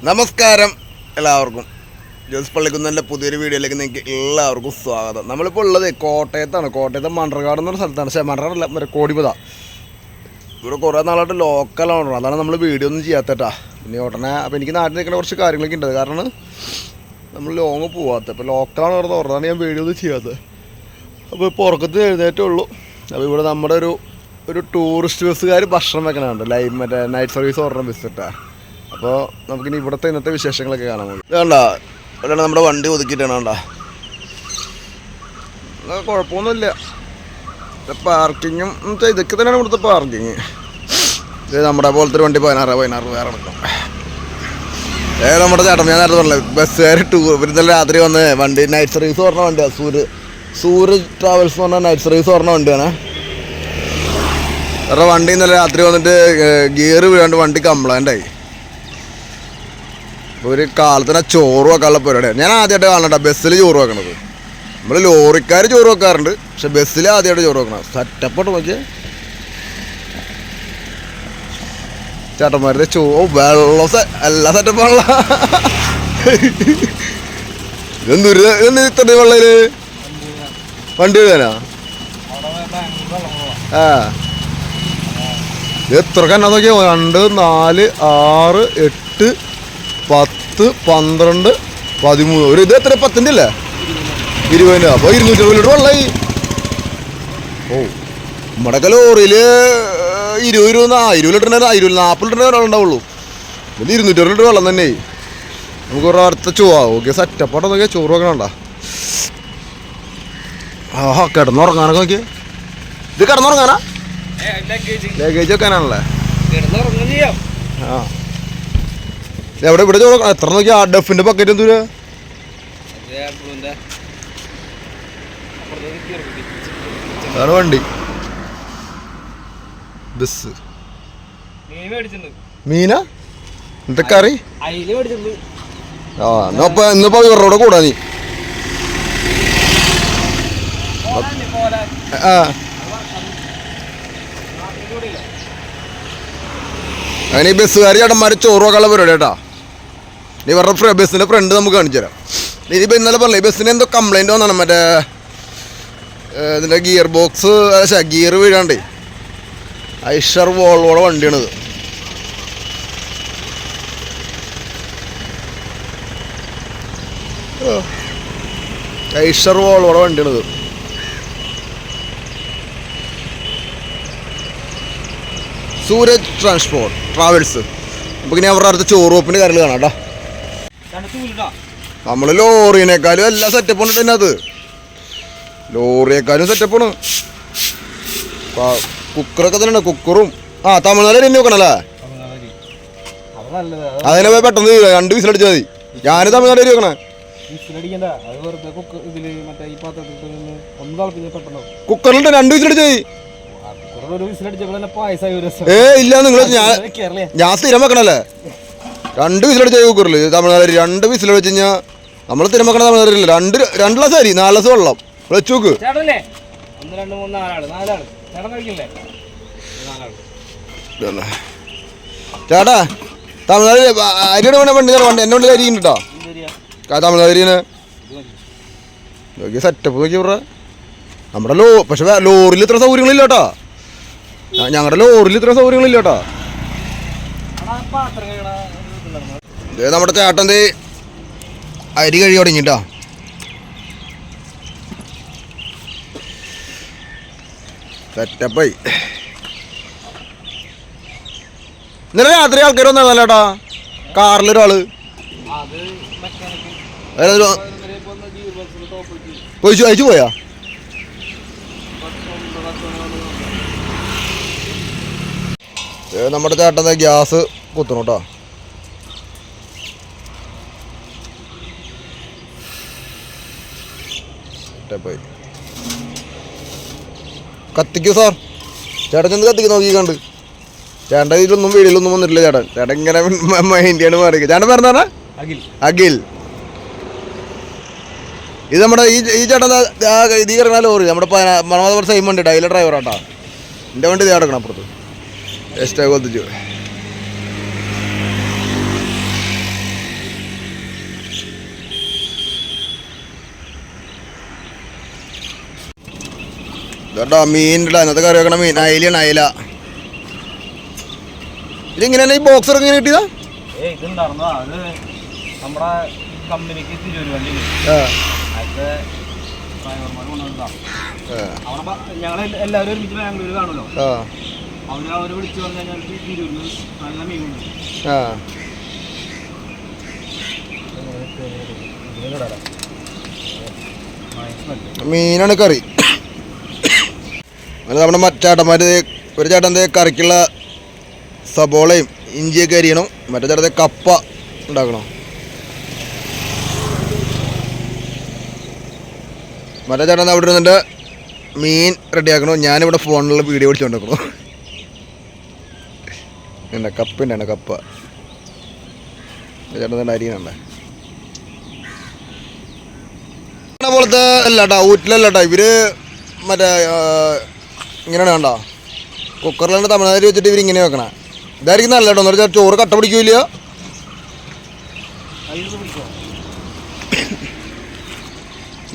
നമസ്കാരം എല്ലാവർക്കും. ജോസ് പള്ളിക്കുന്നതിൻ്റെ പുതിയൊരു വീഡിയോയിലേക്ക് നിങ്ങൾക്ക് എല്ലാവർക്കും സ്വാഗതം. നമ്മളിപ്പോൾ ഉള്ളത് കോട്ടയത്താണ്. കോട്ടയത്തെ മണ്ണർകാട് എന്നൊരു സ്ഥലത്താണ്. പക്ഷേ മണ്ണർകാടല്ല, മറ്റേ കോടിപത. ഇവിടെ കുറേ നാളായിട്ട് ലോക്കലാണ്. അതാണ് നമ്മൾ വീഡിയോ ഒന്നും ചെയ്യാത്തട്ടാ. പിന്നെ ഉടനെ അപ്പോൾ എനിക്ക് നാട്ടിൽ നിൽക്കുന്ന കുറച്ച് കാര്യങ്ങളൊക്കെ ഉണ്ട്. കാരണം നമ്മൾ ലോങ് പോകാത്തത്. അപ്പോൾ ലോക്കലാണ് പറഞ്ഞത്. ഉടനെ ഞാൻ വീഡിയോ ഒന്നും ചെയ്യാത്തത്. അപ്പോൾ ഇപ്പോൾ ഉറക്കത്തിൽ എഴുന്നേറ്റേ ഉള്ളൂ. അപ്പോൾ ഇവിടെ നമ്മുടെ ഒരു ടൂറിസ്റ്റ് ബസ്സുകാർ ഭക്ഷണം വെക്കണുണ്ട്. മറ്റേ നൈറ്റ് സർവീസ് ഓർഡർ ബസ്സിട്ടാ. അപ്പോൾ നമുക്കിനി ഇവിടുത്തെ ഇന്നത്തെ വിശേഷങ്ങളൊക്കെ കാണാൻ പോകും. ഇതാണ്ടാ അതാണ് നമ്മുടെ വണ്ടി ഒതുക്കിയിട്ടാണ്. കണ്ടാ കുഴപ്പമൊന്നുമില്ല. പാർക്കിങ്ങും ഇതൊക്കെ തന്നെയാണ് ഇവിടുത്തെ പാർക്കിങ്. ഇത് നമ്മുടെ പോലത്തെ ഒരു വണ്ടി 16 വേറെ എടുക്കാം. നമ്മുടെ ചേട്ടൻ ഞാൻ നേരത്തെ പറഞ്ഞില്ല, ബസ്സുകാർ ഇന്നലെ രാത്രി വന്ന് വണ്ടി നൈറ്റ് സർവീസ് പറഞ്ഞ വണ്ടിയാണ്. സൂരജ് ട്രാവൽസ് എന്ന് പറഞ്ഞാൽ നൈറ്റ് സർവീസ് പറഞ്ഞ വണ്ടിയാണ്. വേറെ വണ്ടി ഇന്നലെ രാത്രി വന്നിട്ട് ഗിയർ വീഴാണ്ട് വണ്ടി കംപ്ലൈൻ്റ് ആയി. ഒരു കാലത്തിന് ചോറ് വെക്കാനുള്ള പരിപാടിയാണ്. ഞാൻ ആദ്യമായിട്ട് കാണണ്ട ബസ്സിൽ ചോറ് വെക്കണത്. നമ്മൾ ലോറിക്കാർ ചോറ് വെക്കാറുണ്ട്, പക്ഷെ ബസ്സിൽ ആദ്യമായിട്ട് ചോറ് വെക്കണം. സെറ്റപ്പോട്ട് നോക്കിയാൽ ചേട്ടന്മാരുടെ വെള്ളം എല്ലാ സെറ്റപ്പാണല്ല. ഇത്ര വെള്ളയില് വണ്ടി എഴുതാനാ? എത്ര കന്നാ നോക്കിയാ? 2, 4, 6, 8, 10, 12, 13. ഒരു ഇത് എത്ര 10ൻ്റെ അല്ലേ? 20. അപ്പോൾ 220 ലിറ്റർ വെള്ളമായി. ഓ നമ്മുടെയൊക്കെ ലോറിയിൽ 20 ലിറ്ററിൻ്റെ 40 ലിറ്ററിൻ്റെ വെള്ളം ഉണ്ടാവുള്ളൂ. ഇത് 220 ലിറ്റർ വെള്ളം തന്നെ. നമുക്ക് ഒരു അടുത്ത ഓക്കെ സെറ്റപ്പോട്ടെ നോക്കിയാൽ ചോറ് വെക്കണണ്ട. ആഹാ കിടന്നുറങ്ങാനൊക്കെ നോക്കിയേ. ഇത് കിടന്നുറങ്ങാനാ? ലഗേജ് വെക്കാനാണല്ലേ? ആ എവിടെ ഇവിടെ ചോറ് എത്ര നോക്കിയാ? ഡഫിൻ്റെ ബക്കറ്റ് എന്തൂരാ? അതാണ് വണ്ടി ബസ്. മീനാ എന്തൊക്കെ കറി? ആ ഇന്നിപ്പോ ഇവരുടെ കൂടാ നീ. ആ അങ്ങനെ ഈ ബസ്സുകാർ ചേട്ടന്മാർ ചോറ് വെക്കാനുള്ള പരിപാടി കേട്ടാ. ഇവരുടെ ബസ്സിൻ്റെ ഫ്രണ്ട് നമുക്ക് കാണിച്ചു തരാം. ഇനിയിപ്പോൾ ഇന്നലെ പറഞ്ഞില്ലേ ബസ്സിന് എന്തോ കംപ്ലൈൻറ്റ് വന്നാണ്. മറ്റേ ഇതിൻ്റെ ഗിയർ ബോക്സ് ഗിയർ വീഴാണ്ടേ. ഐഷർ വോൾവോടെ വണ്ടിയാണിത്. ഐഷർ വോൾവോടെ വണ്ടിയാണിത്. സൂരജ് ട്രാവൽസ്. അപ്പോൾ ഇനി അവരുടെ അടുത്ത് ചോറ് വെപ്പിൻ്റെ കാര്യങ്ങൾ കാണാം കേട്ടോ. നമ്മൾ ലോറിനേക്കാളും എല്ലാ സെറ്റപ്പാണ് തന്നെ. അത് ലോറിയേക്കാളും സെറ്റപ്പാണ്. കുക്കറൊക്കെ തന്നെയാണ്. കുക്കറും തമിഴ്നാട് തന്നെ വെക്കണല്ലേ? അതിനെ പോയി പെട്ടെന്ന് 2 വിസിലടിച്ചാൽ മതി. ഞാൻ തമിഴ്നാട് വരെ വെക്കണേ. കുക്കറിലിട്ട് 2 വിസിലടിച്ചാൽ മതി. ഇല്ല നിങ്ങൾ ഞാൻ സ്ഥിരം വെക്കണല്ലേ? 2 വിസിലടിച്ചാൽ കുക്കറിൽ. തമിഴ്നാട് 2 വിസിലടിച്ച് കഴിഞ്ഞാൽ നമ്മൾ സ്ഥിരം വെക്കണ തമിഴ്നാട്ടിലില്ല. 2 ഗ്ലാസ് അരി 4 ഗ്ലാസ് വെള്ളം വെച്ച് നോക്ക്. ചേട്ടാ തമിഴ്നാട് അരിയുടെ വേണേ വണ്ടി എന്നെ വണ്ടി അരി ഉണ്ട് കേട്ടോ. തമിഴ്നാട് അരിന് നോക്കിയ സെറ്റപ്പ് നോക്കി പറ. നമ്മുടെ പക്ഷെ ലോറിയിൽ ഇത്ര സൗകര്യങ്ങളില്ല കേട്ടോ. ഞങ്ങളുടെ ലോറിയിൽ ഇത്ര സൗകര്യങ്ങളില്ല കേട്ടോ. നമ്മുടെ ചേട്ടൻ അരി കഴി തുടങ്ങിട്ടോ. സെറ്റപ്പായി. ഇന്നലെ രാത്രി ആൾക്കാർ വന്നല്ല ചേട്ടാ. കാറിലൊരാള് അയച്ചു പോയാ? നമ്മുടെ ചേട്ടൻ ഗ്യാസ് കുത്തണം കേട്ടോ. സെറ്റപ്പായി. കത്തിക്കൂ സാർ. ചേട്ടൻ ചെന്ന് കത്തിക്ക് നോക്കി കണ്ട്. ചേട്ടൻ്റെ ഇതിലൊന്നും വീടിലൊന്നും വന്നിട്ടില്ല. ചേട്ടൻ ഇങ്ങനെ മൈൻഡിയാണ് മാറി. ചേട്ടൻ പറഞ്ഞാ അഖിൽ. ഇത് നമ്മുടെ ഈ ചേട്ടൻ ഇത് കയറുന്ന ലോറി നമ്മുടെ മണവാദപുരം സെയിം വണ്ടി ഡൈലർ ഡ്രൈവറാട്ടാ. എൻ്റെ വണ്ടി ഇത് കിടക്കണം അപ്പുറത്ത്. എക്സ്ട്രാ കൊത്തിച്ചു. ഇതാ മീനിടാ അതിനകത്ത് കറി വെക്കണ മീൻ അയിലാണ് അയില. ഇതിങ്ങനെയാണ് ഈ ബോക്സറൊക്കെ ഇങ്ങനെ കിട്ടിയതാ? ഇതുണ്ടായിരുന്നോ അത് നമ്മുടെ കമ്പനിക്ക് തിരൂരുവണ്ടി ഞങ്ങൾ എല്ലാവരും ഒരുമിച്ച് ബാംഗ്ലൂർ കാണുമല്ലോ. അവര് വിളിച്ചു പറഞ്ഞു കഴിഞ്ഞാൽ തിരൂരിൽ നല്ല മീനുണ്ട്. മീനാണ് കറി. അങ്ങനെ നമ്മുടെ മറ്റേട്ടന്മാർ ഒരു ചേട്ടൻ കറിക്കുള്ള സബോളയും ഇഞ്ചിയൊക്കെ അരിയണം. മറ്റേ ചേട്ടൻ കപ്പ ഉണ്ടാക്കണം. മറ്റേ ചേട്ടൻ അവിടെ ഇരുന്നിട്ട് മീൻ റെഡിയാക്കണം. ഞാനിവിടെ ഫോണിലുള്ള വീഡിയോ പിടിച്ചുകൊണ്ടിരിക്കണം. എന്നാ കപ്പിൻ്റെ ആണ് കപ്പ. ചേട്ടൻ തന്നെ അരിയണല്ലേ പോലത്തെ അല്ല കേട്ടോ, ഊറ്റിലല്ല കേട്ടോ. ഇവര് മറ്റേ ഇങ്ങനെയാണ് കണ്ടോ, കുക്കറിലാണ് തമിഴ്നാട് വെച്ചിട്ട് ഇവർ ഇങ്ങനെ വെക്കണേ. ഇതായിരിക്കും നല്ല കേട്ടോ. എന്ന് വെച്ചാൽ ചോറ് കട്ട പിടിക്കൂല.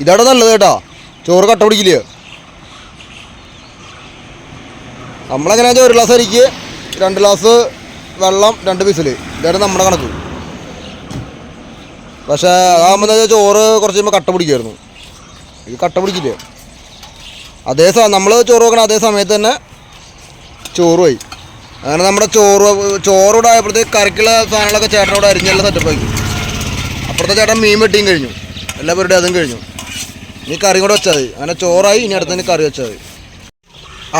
ഇതാട്ടോ നല്ലത് കേട്ടോ, ചോറ് കട്ട പിടിക്കില്ല. നമ്മളെങ്ങനെയാ വെച്ചാൽ 1 ഗ്ലാസ് അരിക്ക് 2 ഗ്ലാസ് വെള്ളം 2 വിസിൽ. ഇതായിരുന്നു നമ്മുടെ കണക്ക്. പക്ഷേ അതാകുമ്പോൾ എന്താ വെച്ചാൽ ചോറ് കുറച്ച് കഴിയുമ്പോൾ കട്ട പിടിക്കുമായിരുന്നു. ഇത് കട്ട പിടിക്കില്ല. നമ്മൾ ചോറ് വെക്കണം അതേ സമയത്ത് തന്നെ ചോറ് പോയി. അങ്ങനെ നമ്മുടെ ചോറൂടെ ആയപ്പോഴത്തേക്ക് കറിക്കുള്ള സാധനങ്ങളൊക്കെ ചേട്ടനോട് അരിഞ്ഞെല്ലാം സെറ്റപ്പാക്കി. അപ്പുറത്തെ ചേട്ടൻ മീൻ വെട്ടിയും കഴിഞ്ഞു. എല്ലാ പേരുടെ അതും കഴിഞ്ഞു. ഇനി കറിയും കൂടെ വെച്ചാൽ മതി. അങ്ങനെ ചോറായി. ഇനി അടുത്തതിന് കറി വെച്ചാൽ മതി.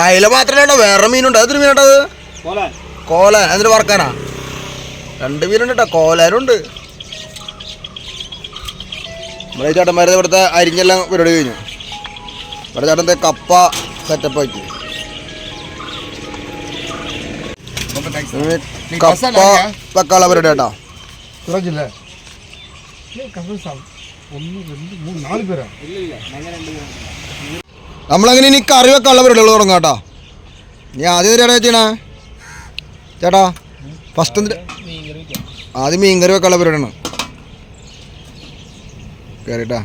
അയില മാത്രമല്ല കേട്ടോ, വേറെ മീനുണ്ട്. അതൊരു മീനുണ്ടത് കോലാൻ. അതിന് വറക്കാനാ 2 മീനുണ്ട് കേട്ടോ. കോലാനുണ്ട്. നമ്മുടെ ഈ ചേട്ടന്മാരുടെ ഇവിടുത്തെ അരിഞ്ഞെല്ലാം പരിപാടി കഴിഞ്ഞു. ഇവിടെ ചേട്ടൻ്റെ കപ്പ സെറ്റപ്പാക്കി. കപ്പ വെക്കാനുള്ള പരിപാടി കേട്ടോ. നമ്മളങ്ങനെ ഇനി കറി വെക്കാനുള്ള പരിപാടികൾ തുടങ്ങാം കേട്ടോ. ഇനി ആദ്യം ചേട്ടാ ചെയ്യണേ ചേട്ടാ? ഫസ്റ്റ് ആദ്യം മീൻ കറി വെക്കാനുള്ള പരിപാടിയാണ്. കയറിട്ടാ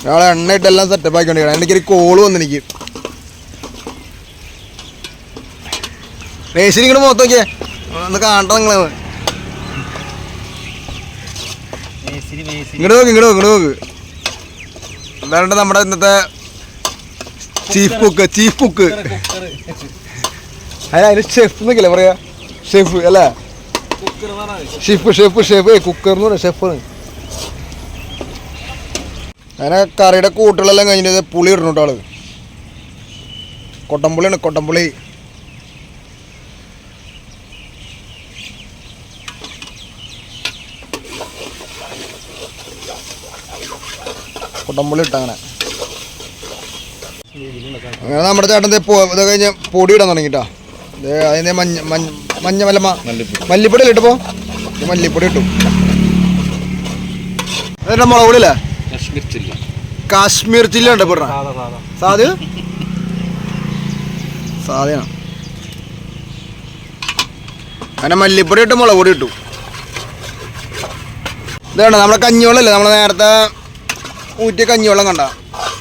ഒരാളെ എണ്ണ ഇട്ടെല്ലാം സെറ്റപ്പ് ആക്കിക്കൊണ്ടിരിക്കണം. എനിക്കൊരു കോള് വന്നെനിക്ക്. മേശിരി ഇങ്ങോട്ട് മുഖത്ത് നോക്കിയേ, ഒന്ന് കാണട്ടെ നിങ്ങള്. ഇങ്ങോട്ട് നോക്ക്. എന്താണ് നമ്മുടെ ഇന്നത്തെ ചീഫ് കുക്ക്. അതിന് ഷെഫ് എന്നൊക്കെയല്ലേ പറയാ? ഷെഫ് അല്ലേ? ഷെഫ് കുക്കർ എന്ന് പറയാം. ഷെഫ്. അങ്ങനെ കറിയുടെ കൂട്ടുകളെല്ലാം കഴിഞ്ഞത് പുളി ഇടണം കേട്ടോ. ആള് കൊട്ടമ്പുളിയാണ്. കൊട്ടമ്പുളി ഇട്ട. അങ്ങനെ നമ്മുടെ ചേട്ടൻ ഇത് കഴിഞ്ഞ് പൊടി ഇടാൻ തുടങ്ങിട്ടാ. അതിന് മല്ലിപ്പൊടി അല്ലേ ഇട്ടപ്പോ? മല്ലിപ്പൊടി ഇട്ടു. അതിന്റെ മുളക് പൊടി അല്ലേ? കാശ്മീർ ചില്ലി ഉണ്ട്. ഇപ്പൊ സാധനം അങ്ങനെ മല്ലിപ്പൊടി ഇട്ട് മുളക് പൊടി ഇട്ടു. ഇതാണ് നമ്മുടെ കഞ്ഞിവെള്ളമല്ലേ, നമ്മൾ നേരത്തെ ഊറ്റിയ കഞ്ഞിവെള്ളം കണ്ട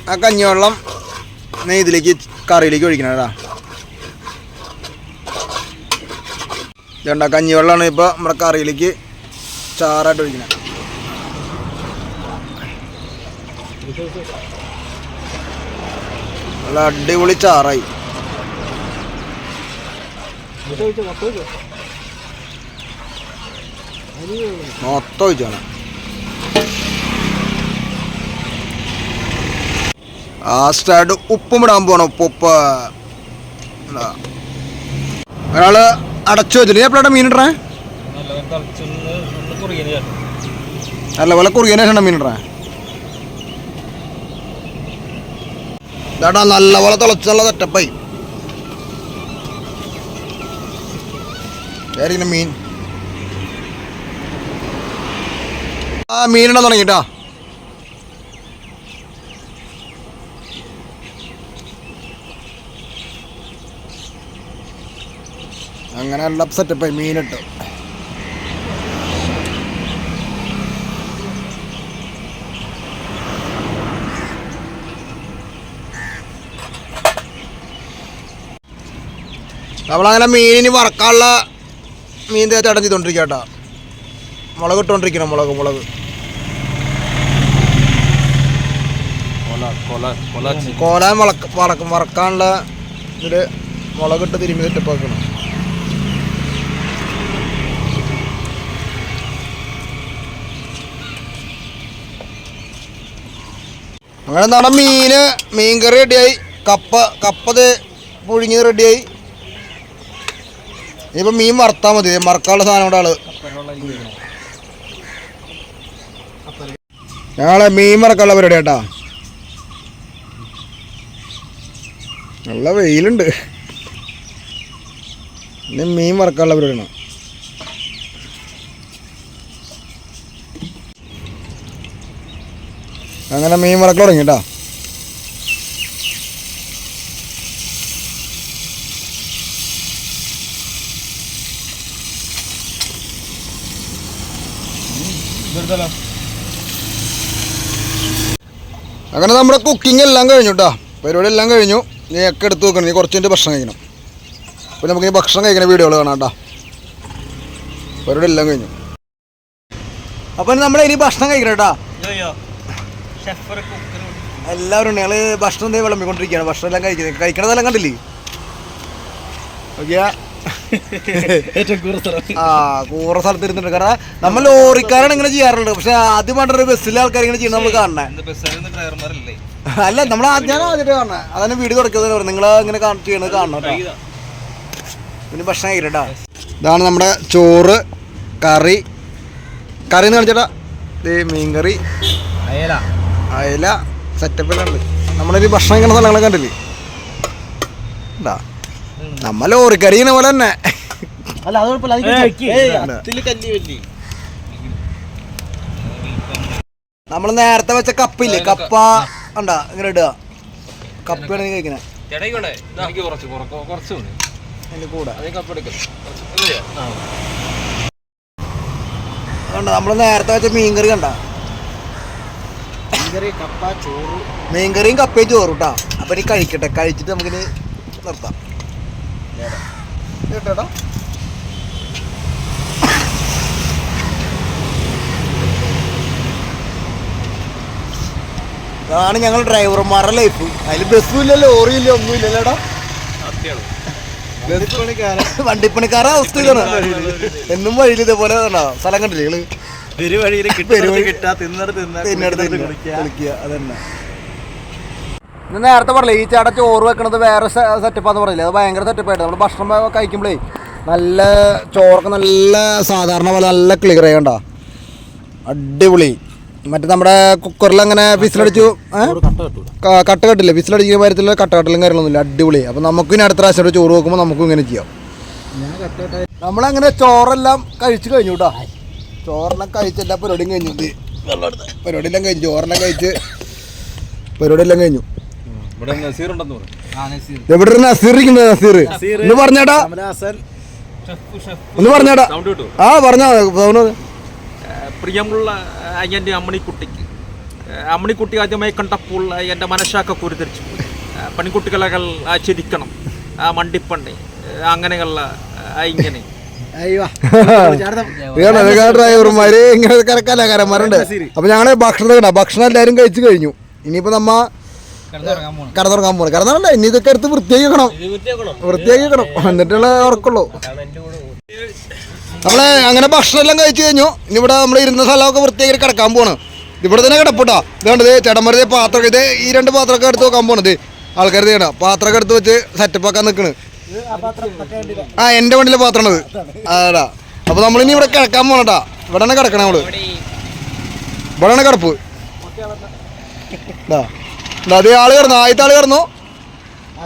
ആ കഞ്ഞിവെള്ളം ഇതിലേക്ക് കറിയിലേക്ക് ഒഴിക്കണം കേട്ടാ. ഇതുണ്ട കഞ്ഞിവെള്ളമാണ് ഇപ്പോൾ നമ്മുടെ കറിയിലേക്ക് ചാറായിട്ട് ഒഴിക്കുന്നത്. നല്ല അടിപൊളി ചാറായി. മൊത്തം ഒഴിച്ചാണ്. ലാസ്റ്റായിട്ട് ഉപ്പും ഇടാൻ പോണം. ഉപ്പ് ഒരാള് അടച്ചു വെച്ചിട്ട് ഞാൻ എപ്പോഴാണ് മീൻ ഇടേ? നല്ലപോലെ കുറുകിയതിന് ശേഷം മീൻ ഇടേ. ഇതാട്ടാ നല്ലപോലെ തിളച്ചുള്ള സെറ്റപ്പായി. മീൻ മീനിടാൻ തുടങ്ങിട്ടാ. അങ്ങനെ എല്ലാം സെറ്റപ്പായി മീനിട്ട്. നമ്മളങ്ങനെ മീനിന് വറക്കാനുള്ള മീൻ ചേട്ടൻ ചെയ്തോണ്ടിരിക്കുക കേട്ടോ. മുളക് ഇട്ടോണ്ടിരിക്കണം. മുളക് കോലാൻ വറക്കാനുള്ള ഇതിൽ മുളകിട്ട് തിരുമ്പി സെറ്റപ്പാക്കണം. അങ്ങനെ നടൻ മീൻ കറി റെഡിയായി. കപ്പത് പുഴുങ്ങിയത് റെഡിയായി. ഇനിയിപ്പോൾ മീൻ വറുത്താൽ മതി. വറക്കാനുള്ള സാധനം കൊണ്ട് ആള് ഞങ്ങളെ മീൻ വറക്കാനുള്ള പരിപാടി കേട്ടാ. നല്ല വെയിലുണ്ട്. ഇനി മീൻ വറക്കാനുള്ള പരിപാടിയാണ്. അങ്ങനെ മീൻ വറക്കൽ തുടങ്ങി കേട്ടോ. അങ്ങനെ നമ്മുടെ കുക്കിംഗ് എല്ലാം കഴിഞ്ഞു കേട്ടോ. പരിപാടി എല്ലാം കഴിഞ്ഞു. നീ ഒക്കെ എടുത്ത് വെക്കണം. നീ കുറച്ച് കഴിഞ്ഞിട്ട് ഭക്ഷണം കഴിക്കണം. അപ്പോൾ നമുക്ക് ഈ ഭക്ഷണം കഴിക്കുന്ന വീഡിയോകൾ കാണാം കേട്ടോ. പരിപാടി എല്ലാം കഴിഞ്ഞു. അപ്പം നമ്മളിനി ഭക്ഷണം കഴിക്കണം കേട്ടോ. എല്ലാവരും ഉണ്ട്. ഞങ്ങൾ ഭക്ഷണം എന്തേ വിളമ്പിക്കൊണ്ടിരിക്കുകയാണ്. ഭക്ഷണം എല്ലാം കഴിക്കണതെല്ലാം കണ്ടില്ലേ? ഓക്കെയാ കൂറ സ്ഥലത്ത് ഇരുന്നുണ്ട്. കാരണം നമ്മൾ ലോറിക്കാരാണ് ഇങ്ങനെ ചെയ്യാറുണ്ട്. പക്ഷെ ആദ്യമായിട്ടൊരു ബസ്സിലെ ആൾക്കാർ ഇങ്ങനെ ചെയ്യണം നമ്മൾ കാണണേ. അല്ല നമ്മൾ ഞാൻ ആദ്യമായിട്ട് കാണണേ. അതന്നെ വീഡിയോ തുടക്കിയത് പറഞ്ഞു. നിങ്ങൾ ഇങ്ങനെ ചെയ്യണത് കാണണം കേട്ടോ. പിന്നെ ഭക്ഷണം കഴിക്കട്ടോ. ഇതാണ് നമ്മുടെ ചോറ്, കറി എന്ന് കാണിച്ചേട്ടാ. ഇത് മീൻകറി, അയല സെറ്റപ്പെല്ലാം ഉണ്ട്. നമ്മളൊരു ഭക്ഷണം കഴിക്കുന്ന സ്ഥലങ്ങളൊക്കെ കണ്ടില്ലേ? എന്താ നമ്മ ലോറിക്കറി ചെയ്യുന്ന പോലെ തന്നെ. നമ്മൾ നേരത്തെ വെച്ച കപ്പില്ലേ, കപ്പ ഉണ്ടാ ഇങ്ങനെ ഇടുക. കപ്പയാണ് കഴിക്കണേ. നമ്മൾ നേരത്തെ വെച്ച മീൻകറി കണ്ട. മീൻകറിയും കപ്പയും ചോറും കേട്ടോ. അപ്പൊ ഇനി കഴിക്കട്ടെ. കഴിച്ചിട്ട് നമുക്കിനി നിർത്താം കേട്ടോ. ഇതാണ് ഞങ്ങൾ ഡ്രൈവർമാരുടെ ലൈഫ്. അതിൽ ബസ്സും ഇല്ല, ലോറിയും ഇല്ല, ഒന്നും ഇല്ലല്ലോടാ. വണ്ടിപ്പണിക്കാരുടെ അവസ്ഥ ഇതാണ്. എന്നും വഴിയിൽ ഇതേപോലെ സ്ഥലം കണ്ടില്ലേ അതന്നെ. നേരത്തെ പറയില്ലേ ഈ ചേട്ടൻ ചോറ് വെക്കണത് വേറെ സെറ്റപ്പാന്ന് പറയില്ലേ? അത് ഭയങ്കര സെറ്റപ്പായിട്ട് നമ്മൾ ഭക്ഷണം കഴിക്കുമ്പോഴേ നല്ല ചോറൊക്കെ നല്ല സാധാരണ പോലെ നല്ല ക്ലിയർ ചെയ്യണ്ട. അടിപൊളി. മറ്റേ നമ്മുടെ കുക്കറിൽ അങ്ങനെ വിസിലടിച്ചു കട്ട് കട്ടില്ലേ? വിസിലടിക്കുന്ന കാര്യത്തിലുള്ള കട്ടലും കാര്യങ്ങളൊന്നുമില്ല. അടിപൊളി. അപ്പം നമുക്ക് ഇനി അടുത്ത പ്രാവശ്യം ചോറ് വെക്കുമ്പോൾ നമുക്കും ഇങ്ങനെ ചെയ്യാം. നമ്മളങ്ങനെ ചോറെല്ലാം കഴിച്ചു കഴിഞ്ഞു കേട്ടോ. ചോറെല്ലാം കഴിച്ചെല്ലാം പരിപാടിയും കഴിഞ്ഞു. പരിപാടിയെല്ലാം കഴിഞ്ഞു. ചോറെല്ലാം കഴിച്ച് പരിപാടിയെല്ലാം കഴിഞ്ഞു. എവിടെ നസീർ ഇരിക്കുന്നത്? നസീർ ഒന്ന് പറഞ്ഞേട്ടാ. ഒന്ന് പറഞ്ഞേട്ടാ. ആ പറഞ്ഞാ. പ്രിയമുള്ള എൻ്റെ അമ്മണിക്കുട്ടി ആദ്യമായി കണ്ടപ്പോൾ എൻ്റെ മനസ്സാക്ക കുരുതിരിച്ചു. പണിക്കുട്ടികളകൾ ചിരിക്കണം, മണ്ടിപ്പണ്ണി അങ്ങനെയുള്ള ഇങ്ങനെ ഡ്രൈവർമാര് ഇങ്ങനെ കലാകാരന്മാരുണ്ട്. അപ്പൊ ഞങ്ങള് ഭക്ഷണം എല്ലാരും കഴിച്ചു കഴിഞ്ഞു. ഇനിയിപ്പോ നമ്മ കടന്നുറങ്ങാൻ പോകണം. കടന്നല്ല, ഇനി ഇതൊക്കെ എടുത്ത് വൃത്തിയാക്കണം. എന്നിട്ടുള്ള ഉറക്കുള്ളൂ. നമ്മളെ അങ്ങനെ ഭക്ഷണം എല്ലാം കഴിച്ചു കഴിഞ്ഞു. ഇനി ഇവിടെ നമ്മൾ ഇരുന്ന സ്ഥലമൊക്കെ വൃത്തിയാക്കി കിടക്കാൻ പോണ്. ഇവിടെ തന്നെ കിടപ്പൂട്ടാ. ഇതുകൊണ്ട് ചേട്ടന്മാര് പാത്രമൊക്കെ ഇത് ഈ 2 പാത്രമൊക്കെ എടുത്ത് വെക്കാൻ പോണത്. ആൾക്കാർ ചെയ്യണ പാത്രമൊക്കെ എടുത്ത് വെച്ച് സെറ്റപ്പ് ആക്കാൻ നിൽക്കണ്. ആ എൻ്റെ വണ്ടിയിലെ പാത്രമാണത്. അതാ. അപ്പൊ നമ്മളിനി ഇവിടെ കിടക്കാൻ പോണട്ടാ. ഇവിടെ തന്നെ കിടക്കണം. നമ്മള് ഇവിടെ തന്നെ കിടപ്പ്. അതേ ആള് കിടന്നു. ആദ്യത്തെ ആള് കിടന്നു. ആ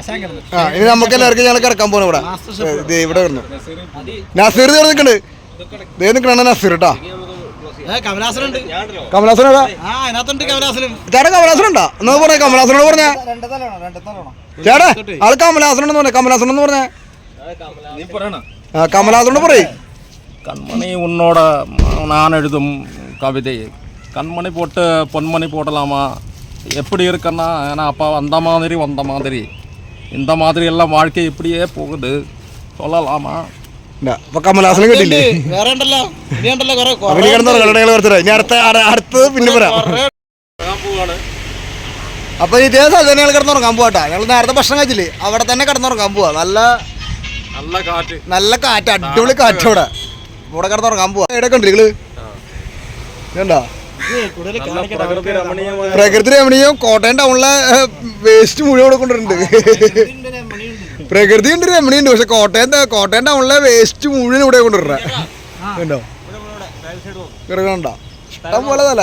ഇനി നമുക്ക് എല്ലാവർക്കും ഞങ്ങൾ കിടക്കാൻ പോകണം. ഇവിടെ ഇവിടെ കിടന്നു. നസീർ ഇവിടെ നിൽക്കണ്ട്. ദേ നിൽക്കണ നസീർ കേട്ടാ. കമലാസൻ ചേട്ടാ കമലാസൻ ഉണ്ടാ എന്നാ പറഞ്ഞേ? കമലാസനോട് പറഞ്ഞേ ചേട്ടാ. ആള് കമലാസനുണ്ടെന്ന് പറഞ്ഞേ. കമലാസൻ എന്ന് പറഞ്ഞേ. ആ കമലാസനോട് പറയേ. கண்மணி உன்னோட நான் எழுதும் கவிதை கண்மணி போட்டு பொன்மணி போடலாமா எப்படி இருக்குன்னா ஏன்னா அப்பா அந்த மாதிரி வந்த மாதிரி இந்த மாதிரி எல்லாம் வாழ்க்கை இப்படியே போகுது சொல்லலாமா? അപ്പൊ കമലഹാസനും കിട്ടില്ലേ? വേറെ ഉണ്ടല്ലോ, ഇനി ഉണ്ടല്ലോ കുറെ അവന് കിടന്നുറങ്ങണ കുറച്ച് ഇനി അടുത്തത് പിന്നെ പറയാം. അപ്പൊ ഇതേ സ്ഥലത്ത് തന്നെ ഞങ്ങൾ കിടന്നുറങ്ങാൻ പോവാട്ടാ. ഞങ്ങൾ നേരത്തെ ഭക്ഷണം കഴിച്ചില്ലേ, അവിടെ തന്നെ കിടന്നുറങ്ങാൻ പോവാ. നല്ല കാറ്റ്, അടിപൊളി കാറ്റ് ഇവിടെ കിടന്നുറങ്ങാൻ പോവാ. എവിടെ കണ്ടു നിങ്ങള്? കണ്ടാ പ്രകൃതി രമണീയം. കോട്ടയം ടൗണിലെ വേസ്റ്റ് മുഴുവൻ ഇവിടെ കൊണ്ടുവരുന്നുണ്ട്. പ്രകൃതി ഉണ്ട്, രമണീയുണ്ട്. പക്ഷെ കോട്ടയം ടൗണിലെ വേസ്റ്റ് മുഴുവൻ ഇവിടെ കൊണ്ടുവരണ കണ്ടോ? കിടക്കണ്ട ഇഷ്ടം പോലെ തല.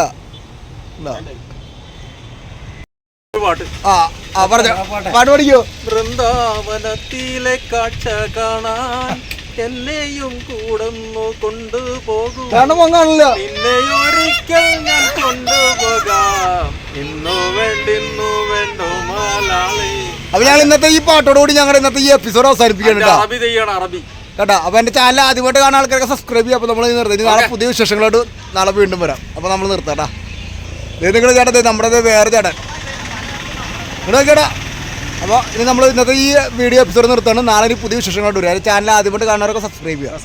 പാട്ട് പഠിക്കോ? വൃന്ദാവനത്തിലെ കാഴ്ച കാണാൻ എന്നെയും കൂടന്നു കൊണ്ടുപോകും. കാരണം കാണില്ല. പിന്നെ ഒരിക്കൽ ഞാൻ കൊണ്ടുപോകാം. ഇന്നു വേണ്ടോ മലയാളി. അപ്പൊ ഞങ്ങൾ ഇന്നത്തെ ഈ പാട്ടോടുകൂടി ഞങ്ങളുടെ ഇന്നത്തെ ഈ എപ്പിസോഡ് അവസാനിപ്പിക്കണം അറബി ചെയ്യണം, അറബി കേട്ടോ. അപ്പൊ എന്റെ ചാനൽ ആദ്യമായിട്ട് കാണാൻ ആൾക്കാരൊക്കെ സബ്സ്ക്രൈബ് ചെയ്യാം. അപ്പൊ നമ്മൾ നിർത്തി നാളെ പുതിയ വിശേഷങ്ങളോട് നാളെ വീണ്ടും വരാം. അപ്പൊ നമ്മൾ നിർത്താട്ടാ. നിങ്ങളുടെ ചേട്ടൻ, നമ്മുടെ വേറെ ചേട്ടൻ ഇവിടെ കേട്ടാ. അപ്പോൾ ഇനി നമ്മൾ ഇന്നത്തെ ഈ വീഡിയോ എപ്പിസോഡ് നിർത്താണ്. നാളെ ഒരു പുതിയ വിശേഷങ്ങളോട് വരും. ചാനൽ ആദ്യമായിട്ട് കാണുന്നവരൊക്കെ സബ്സ്ക്രൈബ് ചെയ്യുക.